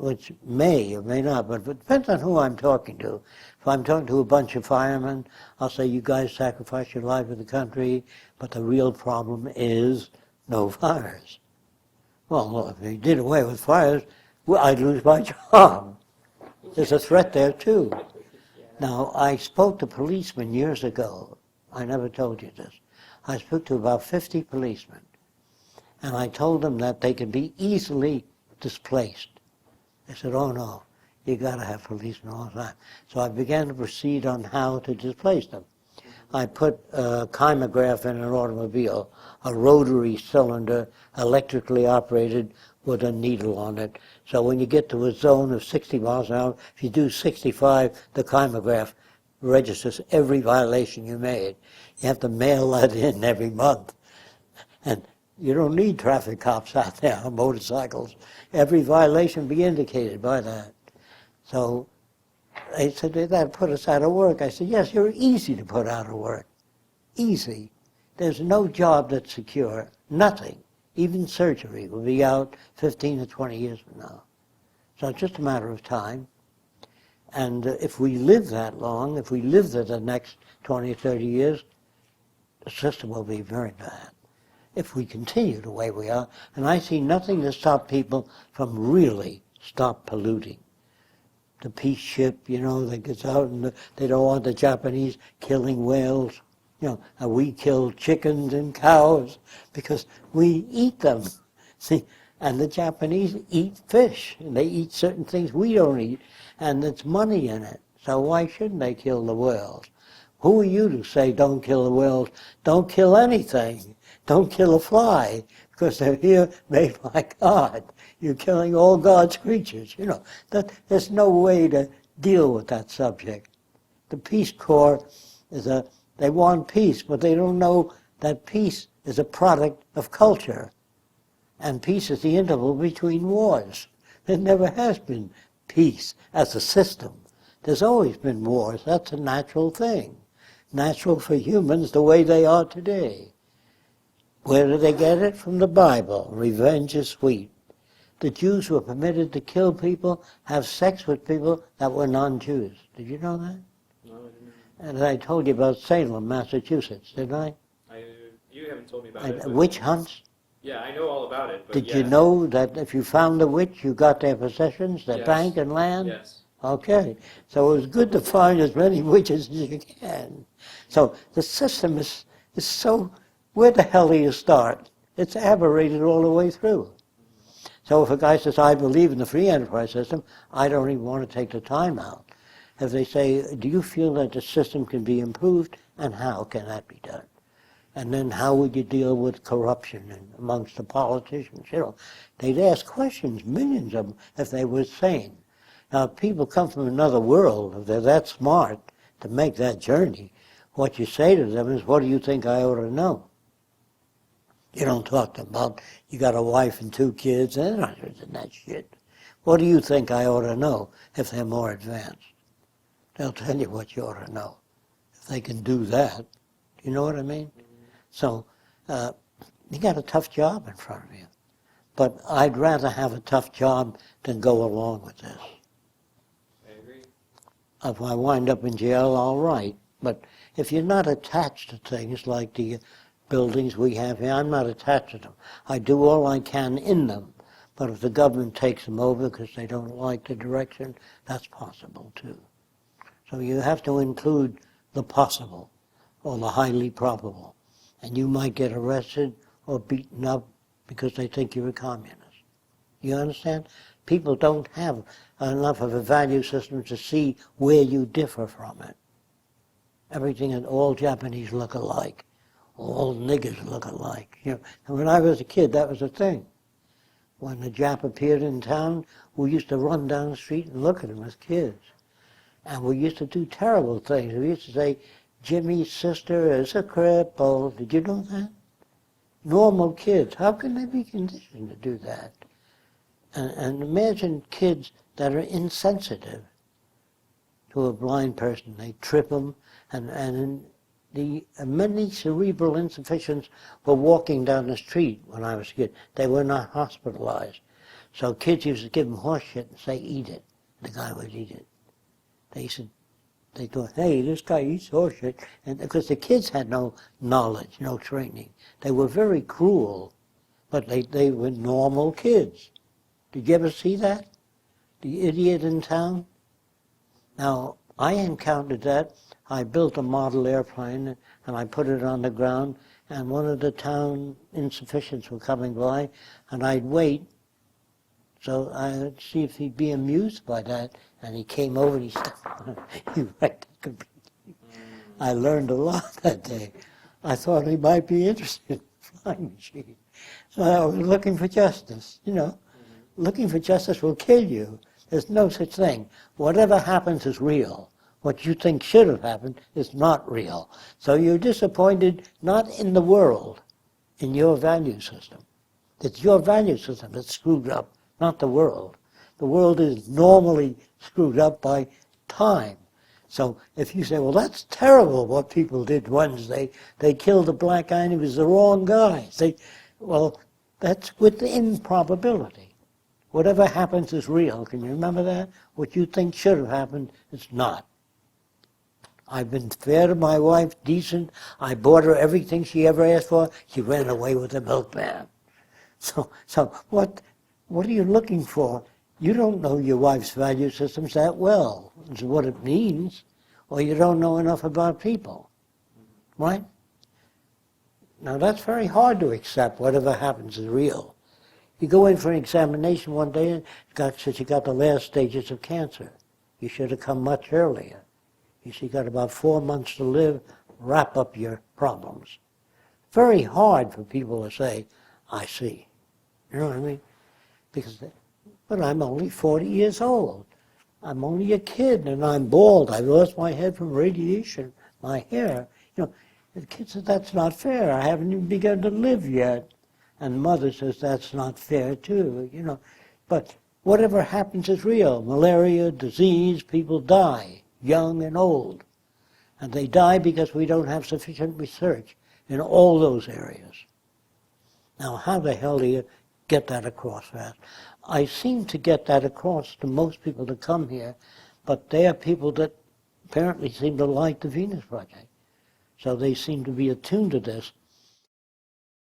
which may or may not, but it depends on who I'm talking to. If I'm talking to a bunch of firemen, I'll say, you guys sacrifice your life for the country, but the real problem is no fires. Well, if you did away with fires, well, I'd lose my job. There's a threat there, too. Now, I spoke to policemen years ago. I never told you this. I spoke to about 50 policemen, and I told them that they could be easily displaced. They said, oh, no, you got to have policemen all the time. So I began to proceed on how to displace them. I put a chymograph in an automobile, a rotary cylinder, electrically operated with a needle on it. So when you get to a zone of 60 miles an hour, if you do 65, the chymograph registers every violation you made. You have to mail that in every month. And you don't need traffic cops out there on motorcycles. Every violation be indicated by that. So they said, that put us out of work. I said, yes, you're easy to put out of work. Easy. There's no job that's secure. Nothing. Even surgery will be out 15 to 20 years from now. So it's just a matter of time. And if we live that long, if we live to the next 20 or 30 years, the system will be very bad. If we continue the way we are, and I see nothing to stop people from really stop polluting. The peace ship, that gets out and they don't want the Japanese killing whales. And we kill chickens and cows because we eat them. See, and the Japanese eat fish, and they eat certain things we don't eat, and there's money in it. So why shouldn't they kill the whales? Who are you to say don't kill the whales? Don't kill anything. Don't kill a fly, because they're here made by God. You're killing all God's creatures. There's no way to deal with that subject. The Peace Corps they want peace, but they don't know that peace is a product of culture. And peace is the interval between wars. There never has been peace as a system. There's always been wars. That's a natural thing. Natural for humans the way they are today. Where did they get it? From the Bible. Revenge is sweet. The Jews were permitted to kill people, have sex with people that were non-Jews. Did you know that? No, I didn't know. And I told you about Salem, Massachusetts, didn't I? You haven't told me about it. Witch hunts? Yeah, I know all about it. But Did you know that if you found a witch, you got their possessions, their bank and land? Yes. Okay. So it was good to find as many witches as you can. So the system is so, where the hell do you start? It's aberrated all the way through. So if a guy says, I believe in the free enterprise system, I don't even want to take the time out. If they say, do you feel that the system can be improved, and how can that be done? And then how would you deal with corruption amongst the politicians? They'd ask questions, millions of them, if they were sane. Now, if people come from another world, if they're that smart to make that journey, what you say to them is, what do you think I ought to know? You don't talk to them about, you got a wife and 2 kids, and they're not interested in that shit. What do you think I ought to know if they're more advanced? They'll tell you what you ought to know. If they can do that, do you know what I mean? So, you got a tough job in front of you. But I'd rather have a tough job than go along with this. I agree. If I wind up in jail, all right. But if you're not attached to things like the buildings we have here, I'm not attached to them. I do all I can in them. But if the government takes them over because they don't like the direction, that's possible too. So you have to include the possible or the highly probable. And you might get arrested or beaten up because they think you're a communist. You understand? People don't have enough of a value system to see where you differ from it. Everything, and all Japanese look alike. All niggers look alike. And when I was a kid, that was a thing. When the Jap appeared in town, we used to run down the street and look at him as kids. And we used to do terrible things. We used to say, Jimmy's sister is a cripple. Did you know that? Normal kids. How can they be conditioned to do that? And imagine kids that are insensitive to a blind person. They trip them, and many cerebral insufficients were walking down the street when I was a kid. They were not hospitalized. So kids used to give him horse shit and say, eat it. The guy would eat it. They thought, hey, this guy eats horse shit. And because the kids had no knowledge, no training. They were very cruel, but they were normal kids. Did you ever see that? The idiot in town? Now, I encountered that. I built a model airplane and I put it on the ground, and one of the town insufficients were coming by, and I'd wait. So I'd see if he'd be amused by that, and he came over and he said, he wrecked it completely. I learned a lot that day. I thought he might be interested in a flying machine. So I was looking for justice, you know. Looking for justice will kill you. There's no such thing. Whatever happens is real. What you think should have happened is not real. So you're disappointed not in the world, in your value system. It's your value system that's screwed up, not the world. The world is normally screwed up by time. So if you say, well, that's terrible what people did Wednesday. They killed a black guy and he was the wrong guy. Well, that's within probability. Whatever happens is real. Can you remember that? What you think should have happened is not. I've been fair to my wife, decent. I bought her everything she ever asked for. She ran away with the milkman. So what are you looking for? You don't know your wife's value systems that well, is what it means, or you don't know enough about people, right? Now that's very hard to accept. Whatever happens is real. You go in for an examination one day and says you got the last stages of cancer. You should have come much earlier. You see, you got about 4 months to live. Wrap up your problems. Very hard for people to say, I see. You know what I mean? But I'm only 40 years old. I'm only a kid, and I'm bald. I lost my head from radiation, my hair. You know, the kid says, that's not fair. I haven't even begun to live yet. And mother says, that's not fair, too, you know. But whatever happens is real. Malaria, disease, people die, young and old. And they die because we don't have sufficient research in all those areas. Now, how the hell do you get that across fast? I seem to get that across to most people that come here, but they are people that apparently seem to like the Venus Project. So they seem to be attuned to this.